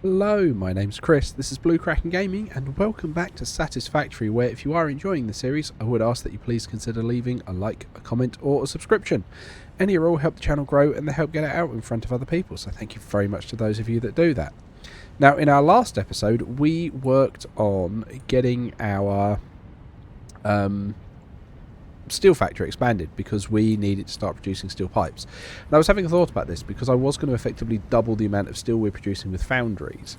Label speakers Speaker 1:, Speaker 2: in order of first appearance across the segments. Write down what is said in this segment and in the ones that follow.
Speaker 1: Hello, my name's Chris, this is Blue Kraken Gaming, and welcome back to Satisfactory, where if you are enjoying the series, I would ask that you please consider leaving a like, a comment or a subscription. Any or all help the channel grow and they help get it out in front of other people, so thank you very much to those of you that do that. Now, in our last episode, we worked on getting our steel factory expanded because we needed to start producing steel pipes. And I was having a thought about this because I was going to effectively double the amount of steel we're producing with foundries,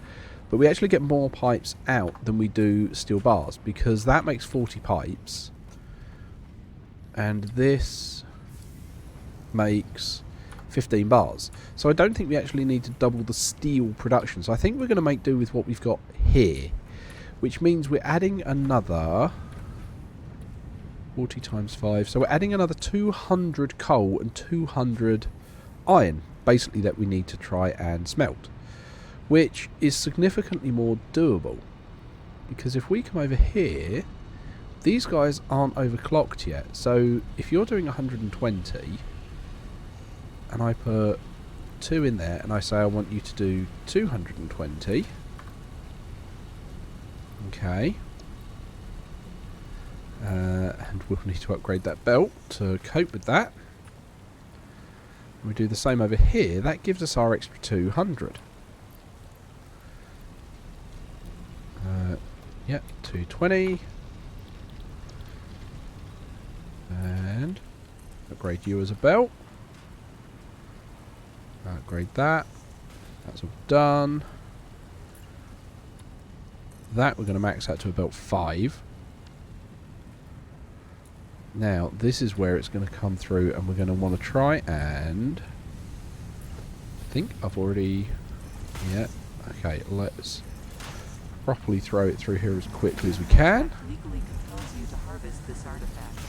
Speaker 1: but we actually get more pipes out than we do steel bars, because that makes 40 pipes and this makes 15 bars. So I don't think we actually need to double the steel production. So I think we're going to make do with what we've got here, which means we're adding another 40 times 5, so we're adding another 200 coal and 200 iron, basically, that we need to try and smelt, which is significantly more doable, because if we come over here, these guys aren't overclocked yet. So if you're doing 120 and I put 2 in there and I say I want you to do 220, okay, and we'll need to upgrade that belt to cope with that. We do the same over here. That gives us our extra 200. Yep, 220. And upgrade you as a belt. Upgrade that. That's all done. That we're going to max out to a belt 5. Now, this is where it's going to come through, and we're going to want to try and... I think I've already... Yeah, okay, let's properly throw it through here as quickly as we can.
Speaker 2: Legally compels you to harvest this artifact.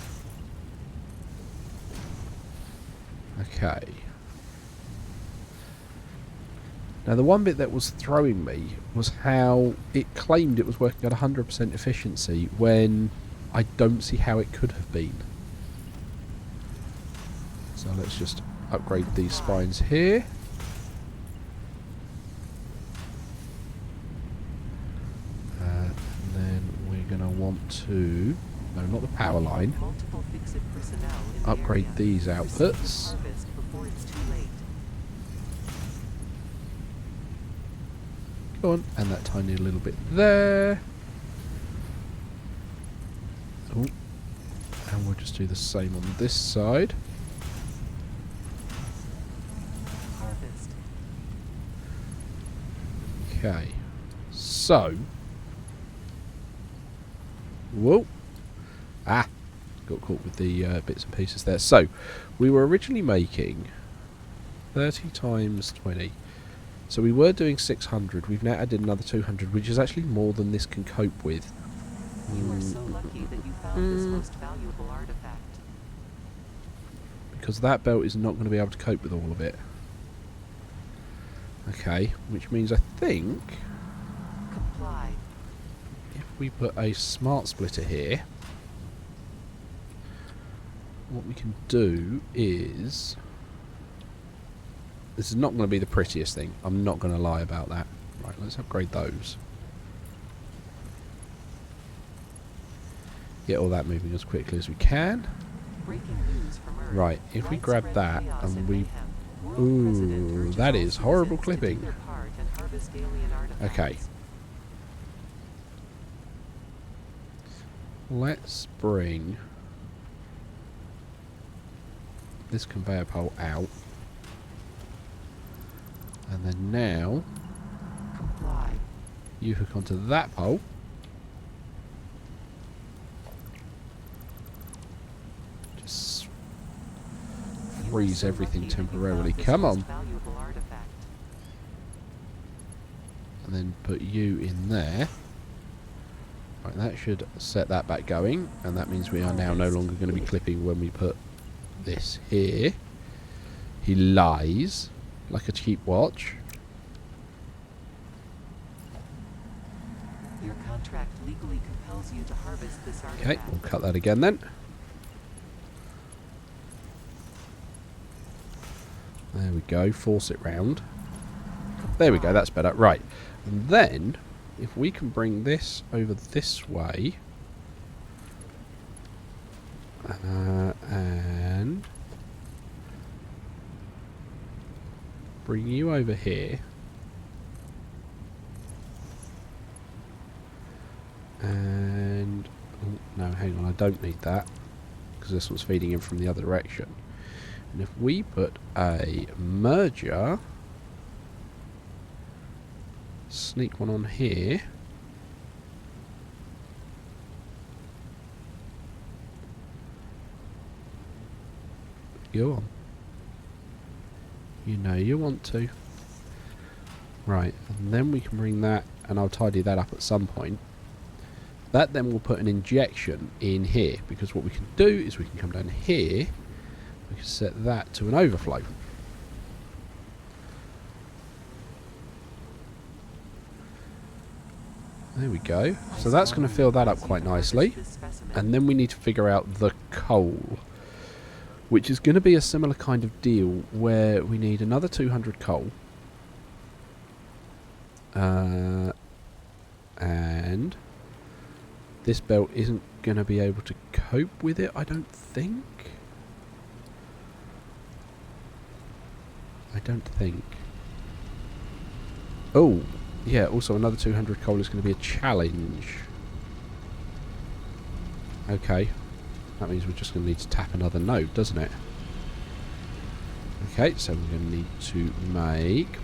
Speaker 1: Okay. Now, the one bit that was throwing me was how it claimed it was working at 100% efficiency when I don't see how it could have been. So let's just upgrade these spines here. And then we're going to want to... No, not the power line. Upgrade these outputs. Go on, and that tiny little bit there. Oh. And we'll just do the same on this side.
Speaker 2: Harvest.
Speaker 1: Okay, so... Whoa! Ah! Got caught with the bits and pieces there. So, we were originally making 30 times 20. So we were doing 600. We've now added another 200, which is actually more than this can cope with.
Speaker 2: You are so lucky that you found this most valuable artifact.
Speaker 1: Because that belt is not going to be able to cope with all of it. Okay, which means I think...
Speaker 2: Comply.
Speaker 1: If we put a smart splitter here, what we can do is... This is not going to be the prettiest thing. I'm not going to lie about that. Right, let's upgrade those. Get all that moving as quickly as we can. Right, if we grab that and we... Ooh, that is horrible clipping. Okay. Let's bring this conveyor pole out. And then now, you hook onto that pole. Just freeze everything temporarily. Come on. And then put you in there. Right, that should set that back going. And that means we are now no longer going to be clipping when we put this here. He lies like a cheap watch.
Speaker 2: Your contract legally compels you to harvest this artifact.
Speaker 1: Okay, we'll cut that again then. There we go, force it round. There we go, that's better. Right. And then, if we can bring this over this way... and... bring you over here. And... oh, no, hang on, I don't need that. Because this one's feeding in from the other direction. And if we put a merger... sneak one on here. Go on. You know you want to. Right, and then we can bring that, and I'll tidy that up at some point. That then will put an injection in here, because what we can do is we can come down here, we can set that to an overflow. There we go. So that's going to fill that up quite nicely. And then we need to figure out the coal, which is going to be a similar kind of deal where we need another 200 coal. And this belt isn't going to be able to cope with it, I don't think. Oh, yeah, also another 200 coal is going to be a challenge. Okay. That means we're just going to need to tap another node, doesn't it? Okay, so we're going to need to make...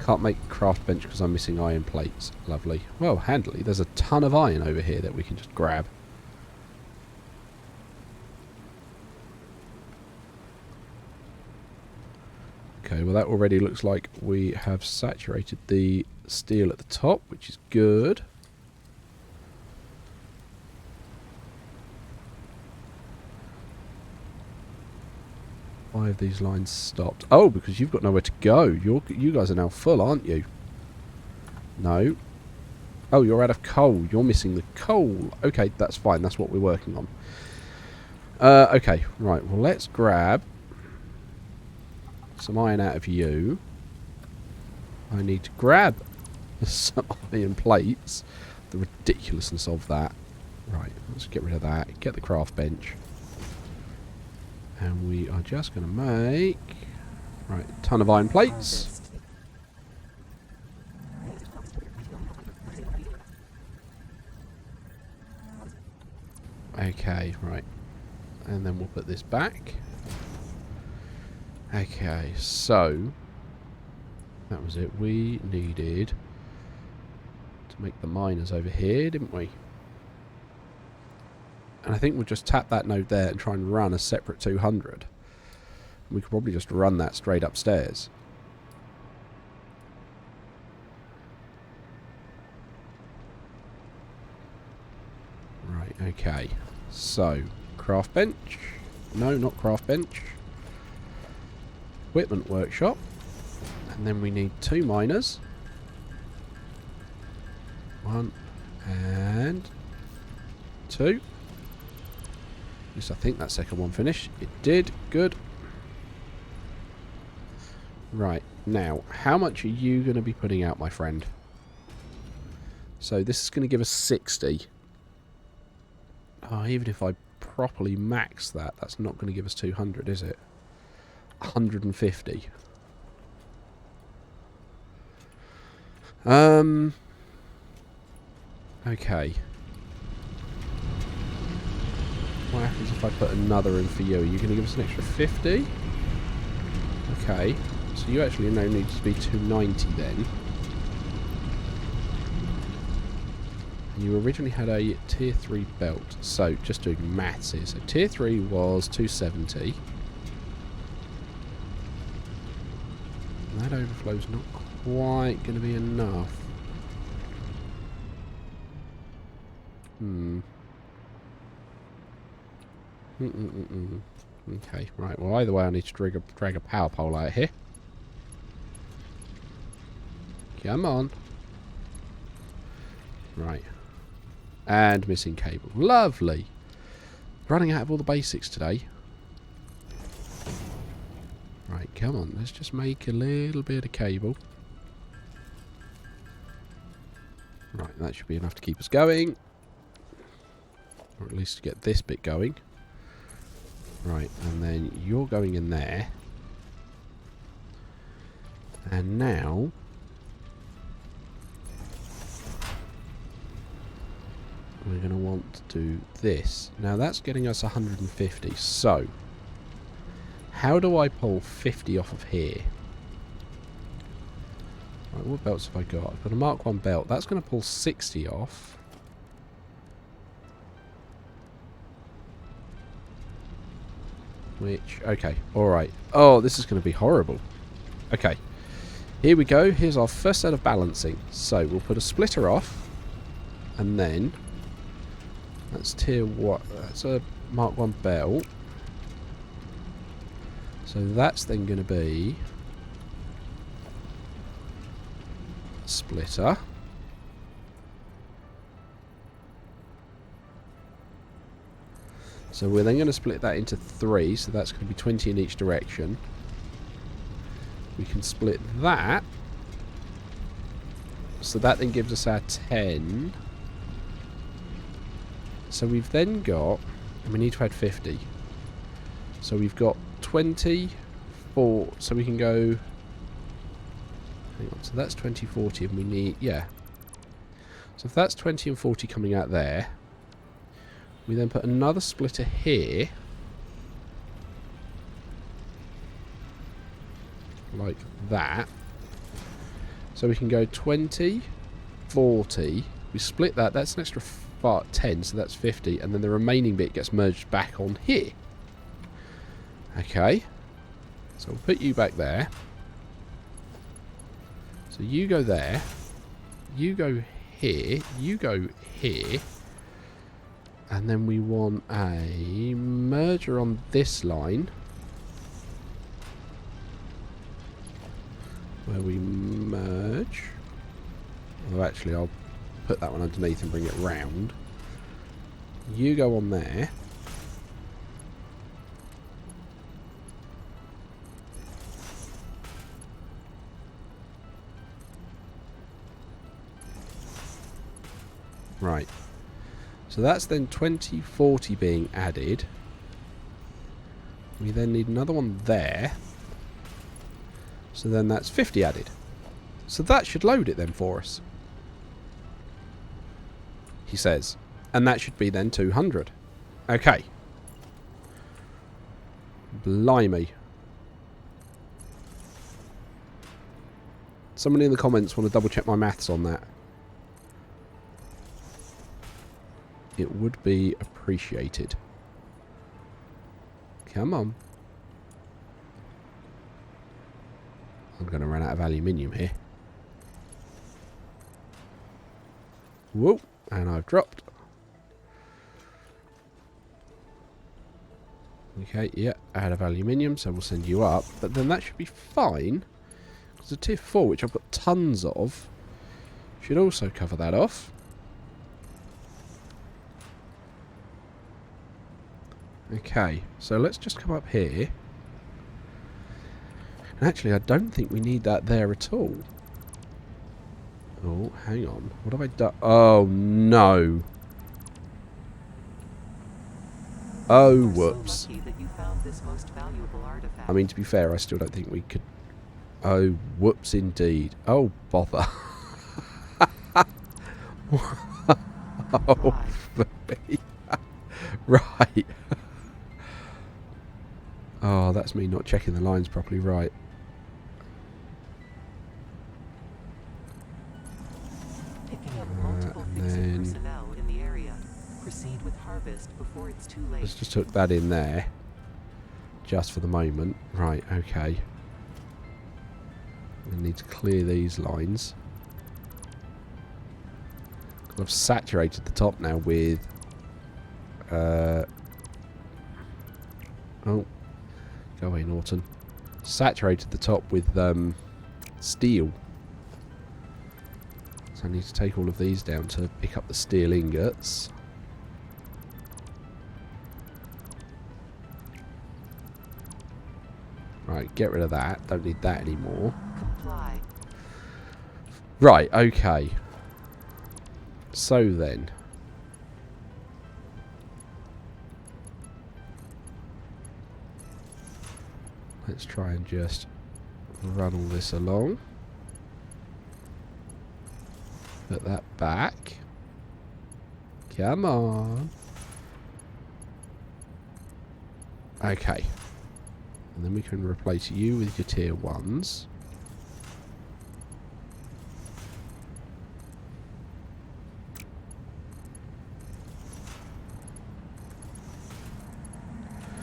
Speaker 1: Can't make craft bench because I'm missing iron plates. Lovely. Well, handily. There's a ton of iron over here that we can just grab. Okay, well that already looks like we have saturated the steel at the top, which is good. Why have these lines stopped? Oh, because you've got nowhere to go. You guys are now full, aren't you? No. Oh, you're out of coal. You're missing the coal. Okay, that's fine. That's what we're working on. Okay, right. Well, let's grab some iron out of you. I need to grab some iron plates. The ridiculousness of that. Right, let's get rid of that. Get the craft bench. And we are just going to make... right, a ton of iron plates. Okay, right. And then we'll put this back. Okay, so... that was it. We needed to make the miners over here, didn't we? And I think we'll just tap that node there and try and run a separate 200. We could probably just run that straight upstairs. Right, okay. So, craft bench. No, not craft bench. Equipment workshop. And then we need 2 miners. 1 and 2. At least I think that second one finished. It did. Good. Right. Now, how much are you going to be putting out, my friend? So this is going to give us 60. Oh, even if I properly max that, that's not going to give us 200, is it? 150. Okay. What happens if I put another in for you? Are you going to give us an extra 50? Okay. So you actually now need to be 290 then. You originally had a tier 3 belt. So, just doing maths here. So, tier 3 was 270. And that overflow's not quite going to be enough. Okay, right. Well, either way, I need to drag a power pole out here. Come on. Right. And missing cable. Lovely. Running out of all the basics today. Right, come on. Let's just make a little bit of cable. Right, that should be enough to keep us going. Or at least to get this bit going. Right, and then you're going in there. And now... we're going to want to do this. Now that's getting us 150. So, how do I pull 50 off of here? Right, what belts have I got? I've got a Mark 1 belt. That's going to pull 60 off. Which, okay, alright. Oh, this is going to be horrible. Okay, here we go. Here's our first set of balancing. So, we'll put a splitter off. And then... that's tier what? That's a Mark 1 belt. So that's then going to be a splitter. So we're then going to split that into 3. So that's going to be 20 in each direction. We can split that. So that then gives us our 10. So we've then got, and we need to add 50. So we've got 24, so we can go, hang on, so that's 20, 40, and we need, yeah. So if that's 20 and 40 coming out there, we then put another splitter here, like that. So we can go 20, 40, we split that, that's an extra 10, so that's 50, and then the remaining bit gets merged back on here. Okay, so we'll put you back there. So you go there, you go here, you go here, and then we want a merger on this line where we merge. Oh, actually, I'll put that one underneath and bring it round. You go on there. Right. So that's then 20, 40 being added. We then need another one there. So then that's 50 added. So that should load it then for us. He says. And that should be then 200. Okay. Blimey. Somebody in the comments want to double check my maths on that. It would be appreciated. Come on. I'm going to run out of aluminium here. Whoa. And I've dropped. Okay, yeah, out of aluminium, so we'll send you up. But then that should be fine. Because the tier 4, which I've got tons of, should also cover that off. Okay, so let's just come up here. And actually, I don't think we need that there at all. Oh, hang on. What have I done? Oh, no. Oh, whoops. I mean, to be fair, I still don't think we could... Oh, whoops indeed. Oh, bother. Oh, for me. Right. Oh, that's me not checking the lines properly. Right. And then let's just hook that in there, just for the moment. Right. Okay. We need to clear these lines. I've saturated the top now with. Oh. Go away, Norton. Saturated the top with steel. So I need to take all of these down to pick up the steel ingots. Right, get rid of that. Don't need that anymore.
Speaker 2: Comply.
Speaker 1: Right, okay. So then. Let's try and just run all this along. Put that back. Come on. Okay. And then we can replace you with your tier 1s.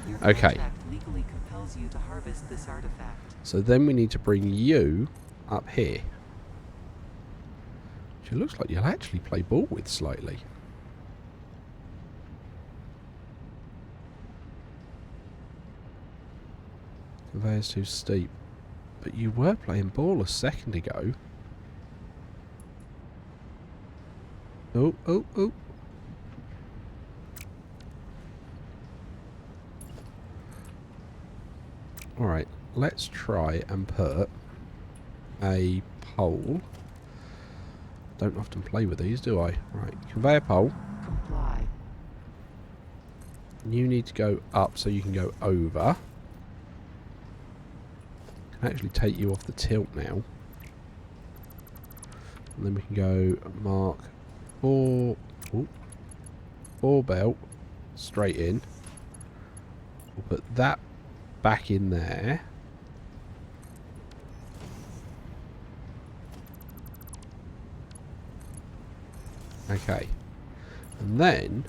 Speaker 2: Your
Speaker 1: Okay.
Speaker 2: contract legally compels you to harvest this artifact.
Speaker 1: So then we need to bring you up here. Which it looks like you'll actually play ball with slightly. Conveyor's too steep. But you were playing ball a second ago. Oh, oh, oh. Alright, let's try and put a pole. Don't often play with these, do I? Right, conveyor pole.
Speaker 2: Comply.
Speaker 1: You need to go up so you can go over. Can actually take you off the tilt now. And then we can go mark 4 belt straight in. We'll put that back in there. Okay. And then,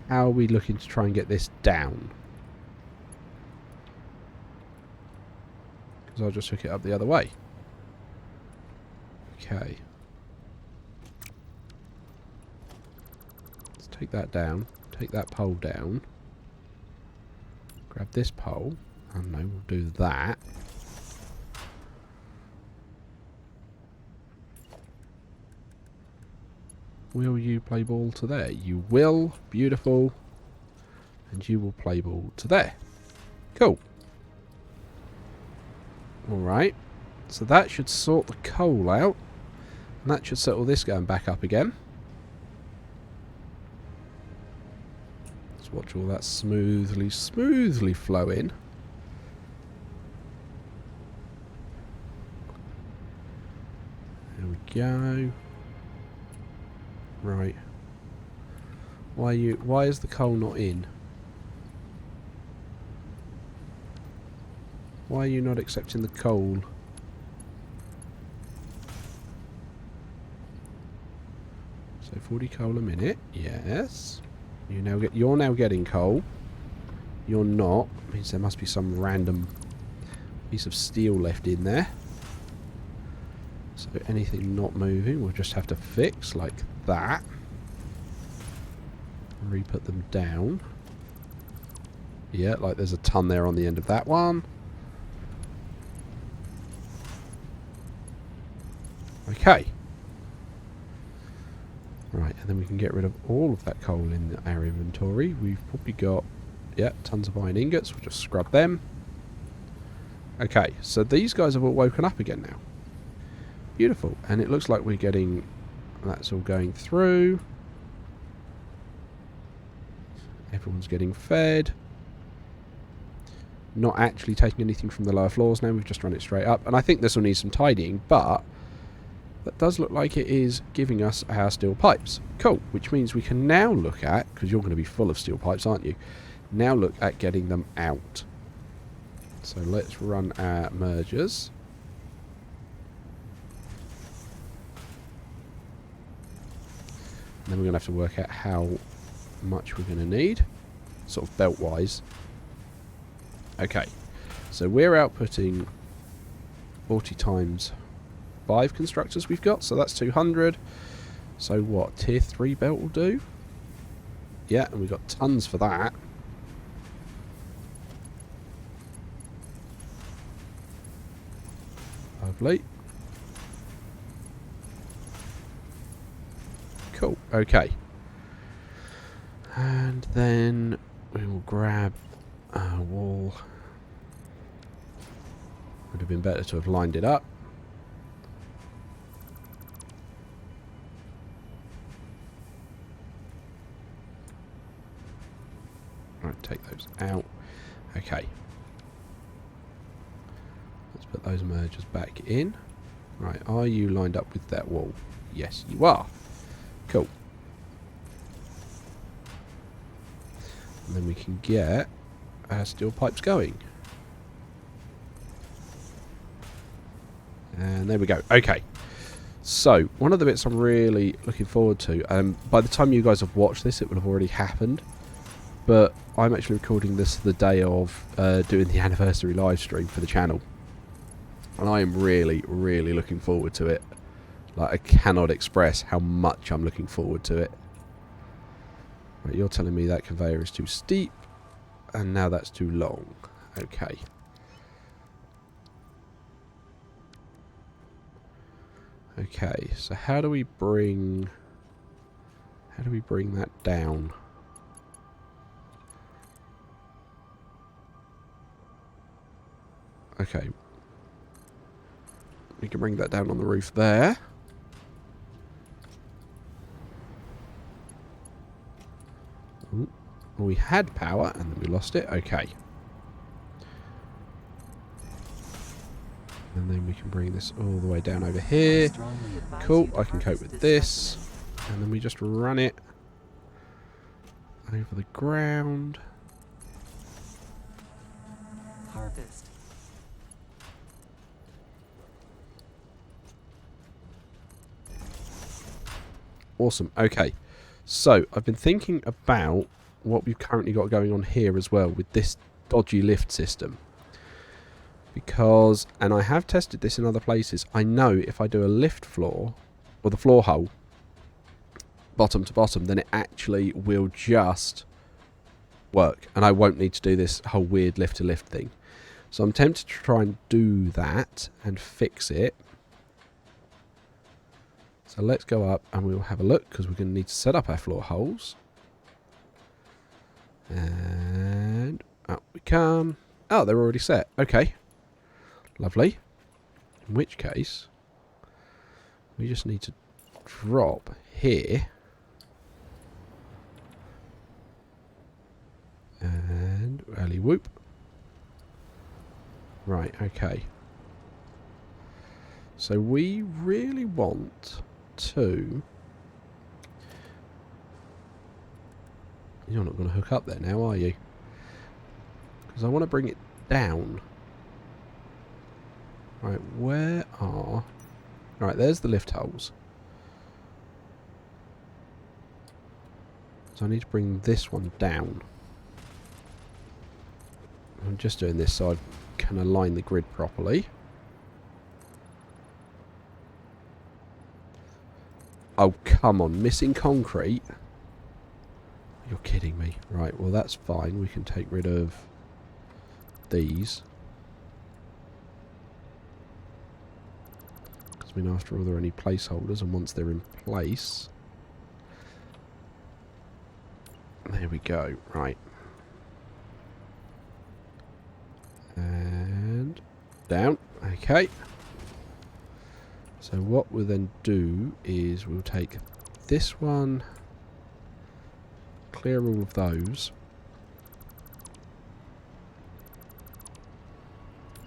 Speaker 1: how are we looking to try and get this down? Because I'll just hook it up the other way. Okay. Let's take that down. Take that pole down. Grab this pole. And no, we'll do that. Will you play ball to there? You will. Beautiful. And you will play ball to there. Cool. Alright. So that should sort the coal out. And that should settle this going back up again. Let's watch all that smoothly flow in. There we go. Right. Why is the coal not in? Why are you not accepting the coal? So 40 coal a minute. Yes. You're now getting coal. You're not. Means there must be some random piece of steel left in there. So anything not moving we'll just have to fix like that. Re-put them down. Yeah, like there's a ton there on the end of that one. Okay. Right, and then we can get rid of all of that coal in our inventory. We've probably got, yeah, tons of iron ingots. We'll just scrub them. Okay, so these guys have all woken up again now. Beautiful. And it looks like we're getting, that's all going through. Everyone's getting fed. Not actually taking anything from the lower floors now. We've just run it straight up. And I think this will need some tidying, but that does look like it is giving us our steel pipes. Cool. Which means we can now look at, because you're going to be full of steel pipes, aren't you? Now look at getting them out. So let's run our mergers. And then we're going to have to work out how much we're going to need, sort of belt wise. Okay, so we're outputting 40 times 5 constructors we've got, so that's 200. So what, tier 3 belt will do? Yeah, and we've got tons for that. Lovely. Cool, okay. And then we will grab our wall Would have been better to have lined it up. Right, take those out. Okay. Let's put those mergers back in. Right, are you lined up with that wall? Yes, you are. Cool. And then we can get our steel pipes going. And there we go. Okay. So, one of the bits I'm really looking forward to, by the time you guys have watched this, it will have already happened. But I'm actually recording this the day of doing the anniversary live stream for the channel. And I am really, really looking forward to it. Like, I cannot express how much I'm looking forward to it. Right, you're telling me that conveyor is too steep. And now that's too long. Okay. Okay, so how do we bring that down? Okay. We can bring that down on the roof there. Ooh. Well, we had power and then we lost it. Okay. And then we can bring this all the way down over here. Cool, I can cope with this. And then we just run it over the ground.
Speaker 2: Harvest.
Speaker 1: Awesome, okay. So, I've been thinking about what we've currently got going on here as well with this dodgy lift system. Because, and I have tested this in other places, I know if I do a lift floor, or the floor hole, bottom to bottom, then it actually will just work. And I won't need to do this whole weird lift to lift thing. So I'm tempted to try and do that and fix it. So let's go up and we'll have a look, because we're going to need to set up our floor holes. And up we come. Oh, they're already set. Okay. Lovely. In which case, we just need to drop here. And alley whoop. Right, okay. So we really want to... You're not going to hook up there now, are you? Because I want to bring it down. Right, where are... Right, there's the lift holes. So I need to bring this one down. I'm just doing this so I can align the grid properly. Oh, come on. Missing concrete? You're kidding me. Right, well that's fine. We can take rid of these. Because I mean, after all, there are any placeholders, and once they're in place... There we go. Right. And down. Okay. So what we'll then do is we'll take this one, clear all of those,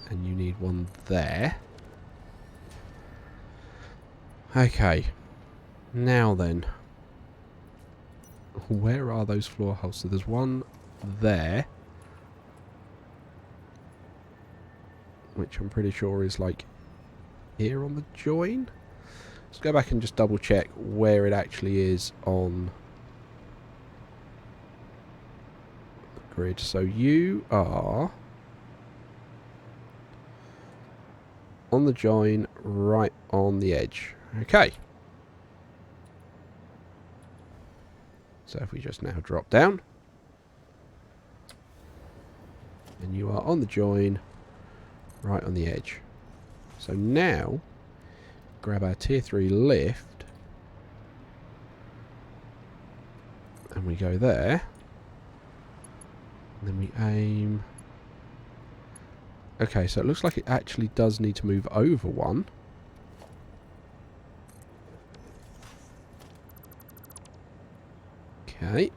Speaker 1: and you need one there. Okay. Now then, where are those floor holes? So there's one there, which I'm pretty sure is like here on the join. Let's go back and just double check where it actually is on the grid. So you are on the join, right on the edge. Okay. So if we just now drop down, and you are on the join, right on the edge. So now, grab our tier 3 lift, and we go there, and then we aim Okay, so it looks like it actually does need to move over one. Okay.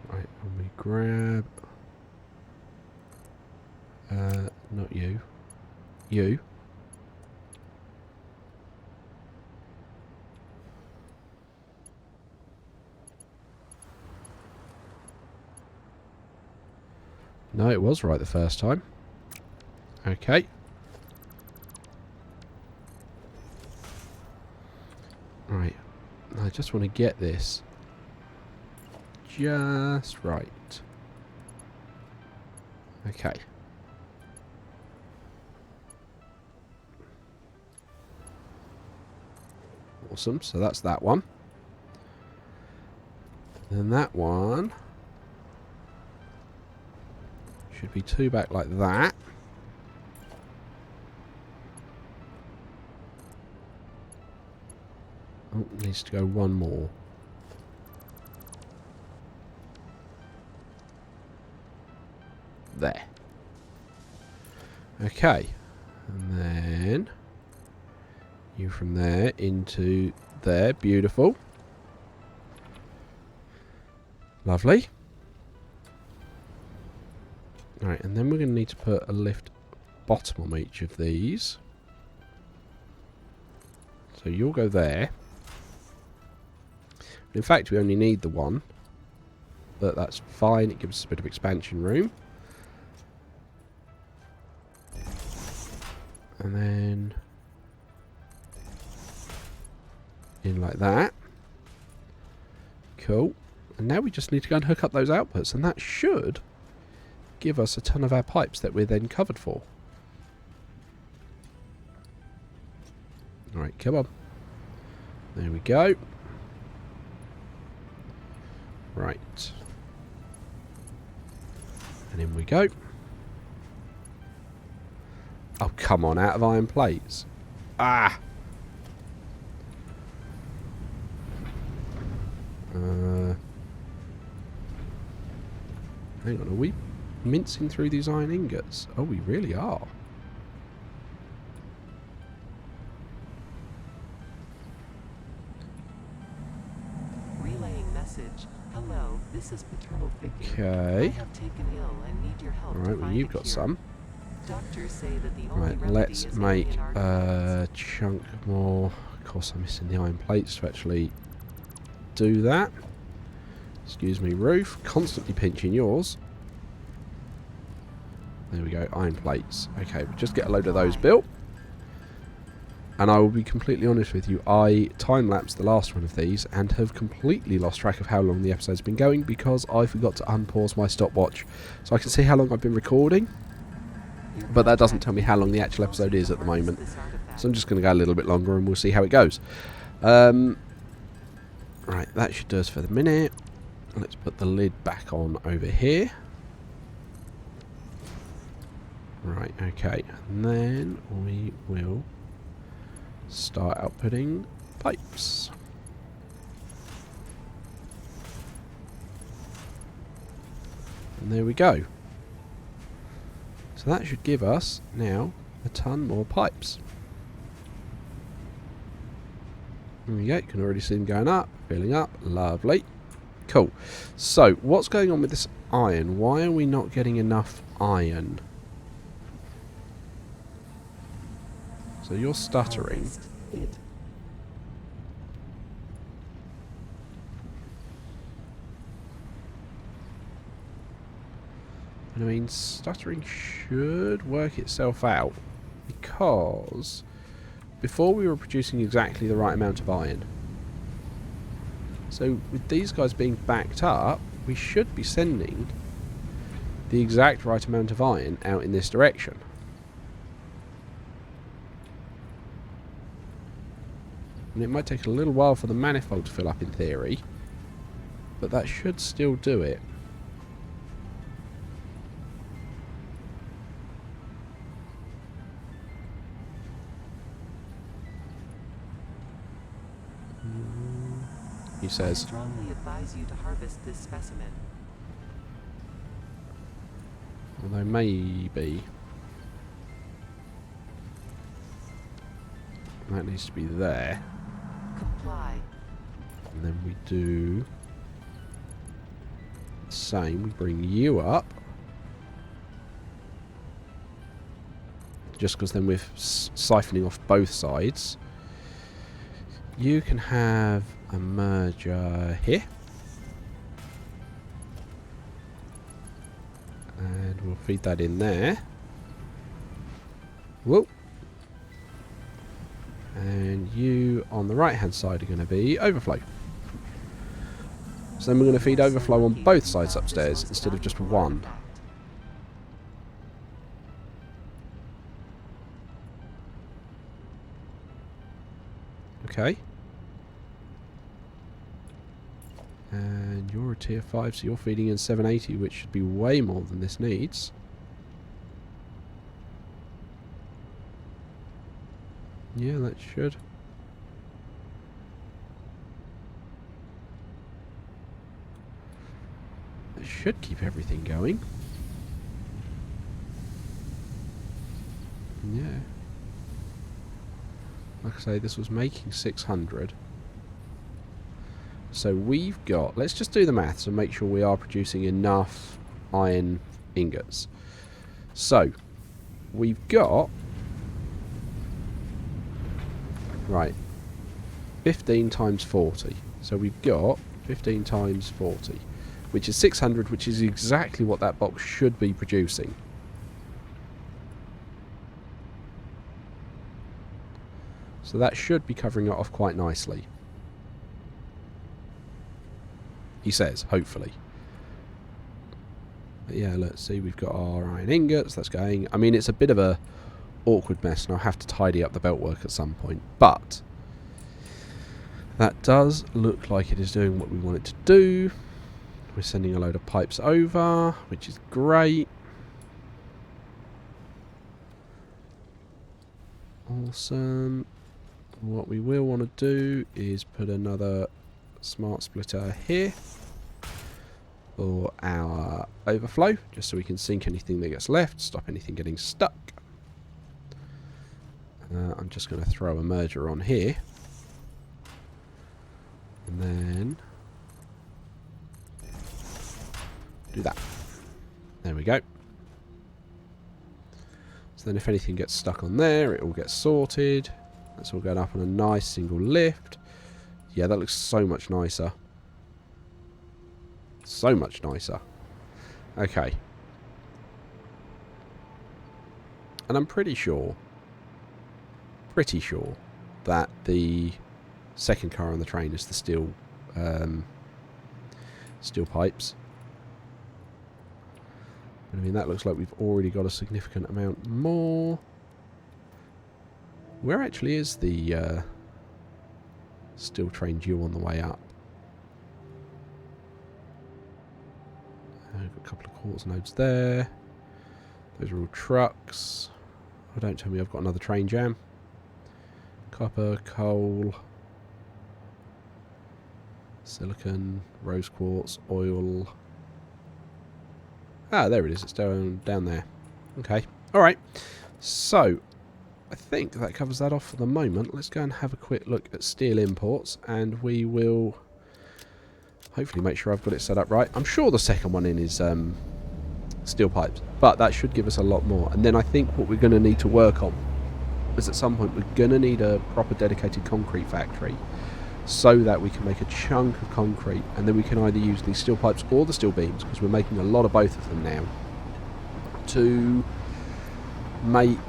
Speaker 1: Right, and we grab... not you. You. No, it was right the first time. Okay. Right. I just want to get this just right. Okay. Awesome. So that's that one. Then that one should be two back like that. Oh, needs to go one more. There. Okay. And then you from there into there. Beautiful. Lovely. Alright, and then we're going to need to put a lift bottom on each of these. So you'll go there. In fact, we only need the one. But that's fine. It gives us a bit of expansion room. And then in like that. Cool. And now we just need to go and hook up those outputs. And that should give us a ton of our pipes that we're then covered for. Alright, come on. There we go. Right. And in we go. Oh, come on, out of iron plates. Ah! Hang on, are we mincing through these iron ingots? Oh, we really are.
Speaker 2: Relaying message. Hello, this is Paternal Figure.
Speaker 1: Okay.
Speaker 2: I have taken ill and need your help.
Speaker 1: Alright, well, you've got some.
Speaker 2: Doctors say that the only
Speaker 1: Right,
Speaker 2: remedy
Speaker 1: let's
Speaker 2: is
Speaker 1: make
Speaker 2: alien
Speaker 1: a
Speaker 2: artifacts.
Speaker 1: chunk more. Of course, I'm missing the iron plates to actually do that. Excuse me, roof. Constantly pinching yours. There we go, iron plates. Okay, we'll just get a load of those built. And I will be completely honest with you, I time-lapsed the last one of these and have completely lost track of how long the episode's been going because I forgot to unpause my stopwatch. So I can see how long I've been recording, but that doesn't tell me how long the actual episode is at the moment. So I'm just going to go a little bit longer and we'll see how it goes. Right, that should do us for the minute. Let's put the lid back on over here. Right, okay. And then we will start outputting pipes. And there we go. So that should give us now a ton more pipes. There we go, you can already see them going up, filling up, lovely. Cool. So, what's going on with this iron? Why are we not getting enough iron? So you're stuttering. And I mean, stuttering should work itself out because before we were producing exactly the right amount of iron. So with these guys being backed up, we should be sending the exact right amount of iron out in this direction. And it might take a little while for the manifold to fill up in theory, but that should still do it. says.
Speaker 2: I strongly advise you to harvest this specimen.
Speaker 1: Although maybe that needs to be there.
Speaker 2: Comply.
Speaker 1: And then we do the same. We bring you up. Just because then we're siphoning off both sides. You can have a merger here. And we'll feed that in there. Whoa. And you on the right hand side are going to be overflow. So then we're going to feed overflow on both sides upstairs instead of just one. Okay. And you're a tier 5, so you're feeding in 780, which should be way more than this needs. Yeah, that should. That should keep everything going. Yeah. Like I say, this was making 600. So we've got... Let's just do the maths and make sure we are producing enough iron ingots. So, we've got... Right. 15 times 40. So we've got 15 times 40. Which is 600, which is exactly what that box should be producing. So that should be covering it off quite nicely. He says, hopefully. But yeah, let's see, we've got our iron ingots, that's going. I mean, it's a bit of a awkward mess, and I'll have to tidy up the beltwork at some point. But that does look like it is doing what we want it to do. We're sending a load of pipes over, which is great. Awesome. What we will want to do is put another smart splitter here for our overflow, just so we can sink anything that gets left, stop anything getting stuck. I'm just going to throw a merger on here, and then do that. There we go. So then if anything gets stuck on there, it all gets sorted. That's all going up on a nice single lift. Yeah, that looks so much nicer. So much nicer. Okay. And I'm pretty sure that the second car on the train is the steel pipes. I mean, that looks like we've already got a significant amount more. Where actually is the steel train due on the way up? I've got a couple of quartz nodes there. Those are all trucks. Oh, don't tell me I've got another train jam. Copper, coal, silicon, rose quartz, oil. Ah, there it is. It's down there. Okay. Alright. So, I think that covers that off for the moment. Let's go and have a quick look at steel imports, and we will hopefully make sure I've got it set up right. I'm sure the second one in is steel pipes, but that should give us a lot more. And then I think what we're going to need to work on is at some point we're going to need a proper dedicated concrete factory, so that we can make a chunk of concrete, and then we can either use these steel pipes or the steel beams, because we're making a lot of both of them now, to make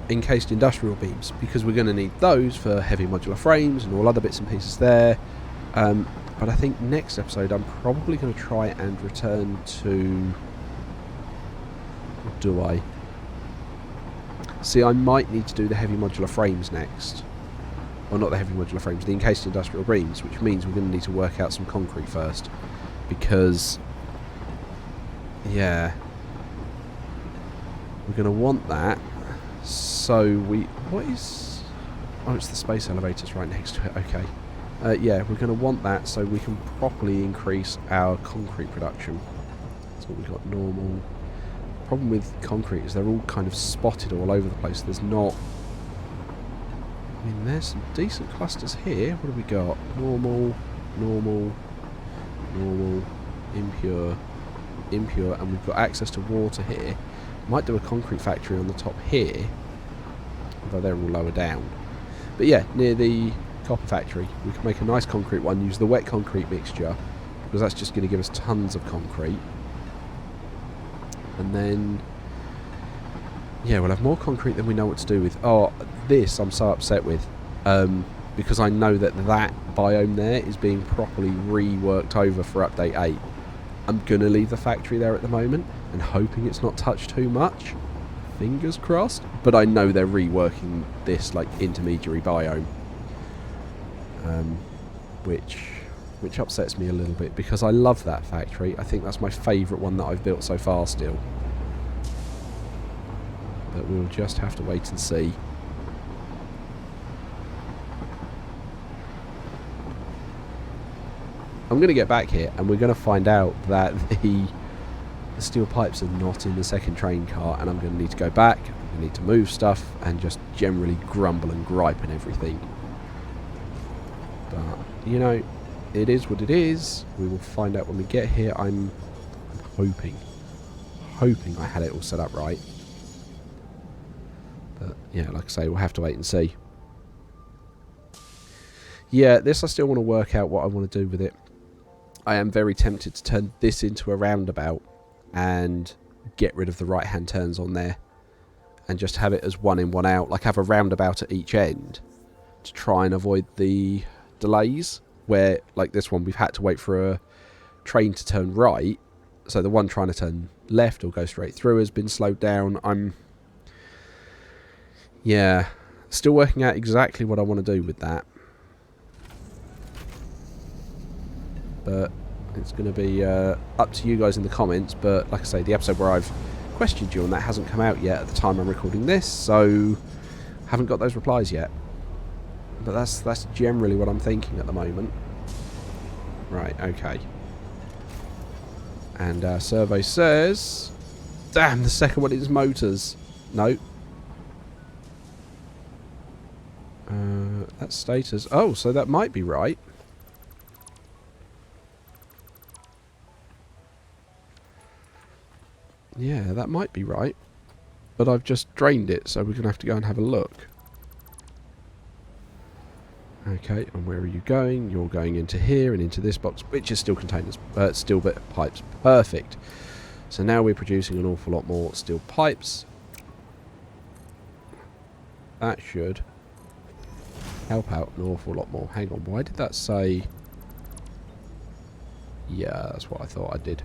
Speaker 1: encased industrial beams, because we're going to need those for heavy modular frames and all other bits and pieces there. But I think next episode I'm probably going to try and return to... Do I? See, I might need to do the heavy modular frames next. Well, not the heavy modular frames, the encased industrial beams, which means we're going to need to work out some concrete first. Because, yeah, we're going to want that. So we... What is... Oh, it's the space elevators right next to it. Okay. Yeah, we're going to want that so we can properly increase our concrete production. So we've got normal. Problem with concrete is they're all kind of spotted all over the place. There's not... I mean, there's some decent clusters here. What have we got? Normal, normal, normal, impure, impure, and we've got access to water here. Might do a concrete factory on the top here, although they're all lower down. But yeah, near the copper factory, we can make a nice concrete one, use the wet concrete mixture, because that's just going to give us tons of concrete. And then, yeah, we'll have more concrete than we know what to do with. Oh, this I'm so upset with, because I know that that biome there is being properly reworked over for update 8. I'm going to leave the factory there at the moment, and hoping it's not touched too much. Fingers crossed. But I know they're reworking this, like, intermediary biome. Which upsets me a little bit, because I love that factory. I think that's my favourite one that I've built so far still. But we'll just have to wait and see. I'm going to get back here and we're going to find out that the steel pipes are not in the second train car, and I'm going to need to go back, I need to move stuff and just generally grumble and gripe and everything. But, you know, it is what it is. We will find out when we get here. I'm hoping I had it all set up right. But, yeah, like I say, we'll have to wait and see. Yeah, this I still want to work out what I want to do with it. I am very tempted to turn this into a roundabout and get rid of the right-hand turns on there and just have it as one in, one out. Like, have a roundabout at each end to try and avoid the delays where, like this one, we've had to wait for a train to turn right, so the one trying to turn left or go straight through has been slowed down. I'm still working out exactly what I want to do with that, but it's going to be up to you guys in the comments. But like I say, the episode where I've questioned you on that hasn't come out yet at the time I'm recording this, so haven't got those replies yet. But that's generally what I'm thinking at the moment. Right, okay. And our survey says... Damn, the second one is motors. No. That's status. Oh, so that might be right. Yeah, that might be right. But I've just drained it, so we're going to have to go and have a look. Okay, and where are you going? You're going into here and into this box, which is steel containers, steel bit pipes. Perfect. So now we're producing an awful lot more steel pipes. That should help out an awful lot more. Hang on, why did that say... Yeah, that's what I thought I did.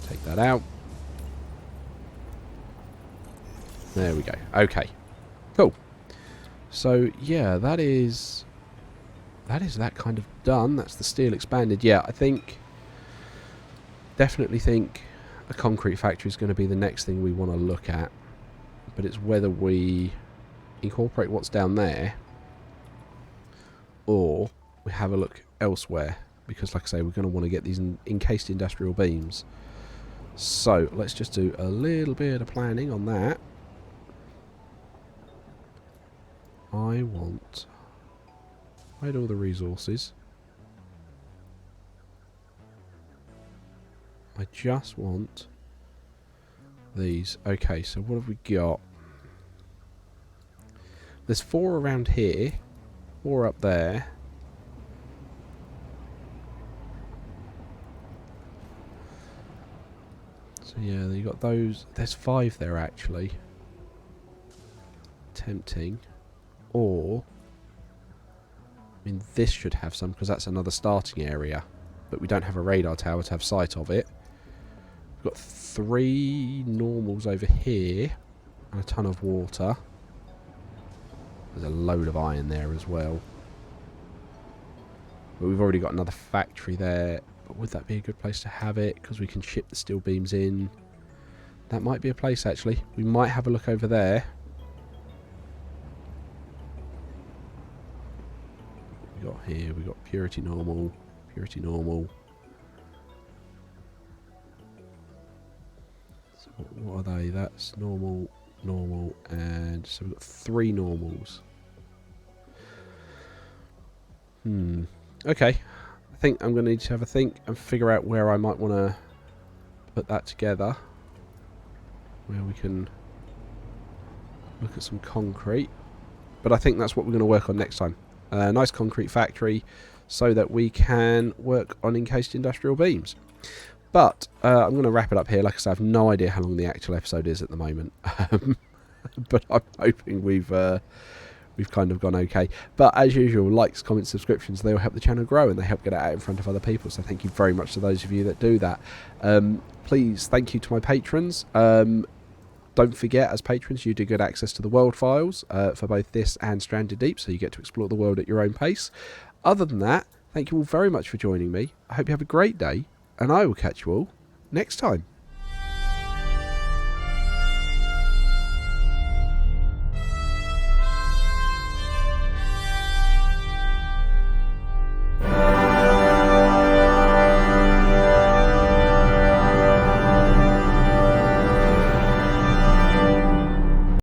Speaker 1: Take that out. There we go. Okay. Cool. So, yeah, that is that kind of done. That's the steel expanded. Yeah, I definitely think a concrete factory is going to be the next thing we want to look at. But it's whether we incorporate what's down there or we have a look elsewhere. Because, like I say, we're going to want to get these encased industrial beams. So, let's just do a little bit of planning on that. I want... hide all the resources. I just want these. Okay, so what have we got? There's 4 around here, 4 up there. So yeah, you got those. There's 5 there actually. Tempting. Or, I mean, this should have some because that's another starting area, but we don't have a radar tower to have sight of it. We've got 3 normals over here and a ton of water. There's a load of iron there as well. But we've already got another factory there. But would that be a good place to have it? Because we can ship the steel beams in. That might be a place actually. We might have a look over there. here? We've got purity normal, purity normal. So what are they? That's normal, normal, and so we've got 3 normals. Okay. I think I'm going to need to have a think and figure out where I might want to put that together. Where we can look at some concrete. But I think that's what we're going to work on next time. A nice concrete factory so that we can work on encased industrial beams. But I'm going to wrap it up here. Like I said, I have no idea how long the actual episode is at the moment. But I'm hoping we've kind of gone okay. But as usual, likes, comments, subscriptions, they will help the channel grow and they help get it out in front of other people. So thank you very much to those of you that do that. Please, thank you to my patrons. Don't forget, as patrons, you do get access to the world files for both this and Stranded Deep, so you get to explore the world at your own pace. Other than that, thank you all very much for joining me. I hope you have a great day, and I will catch you all next time.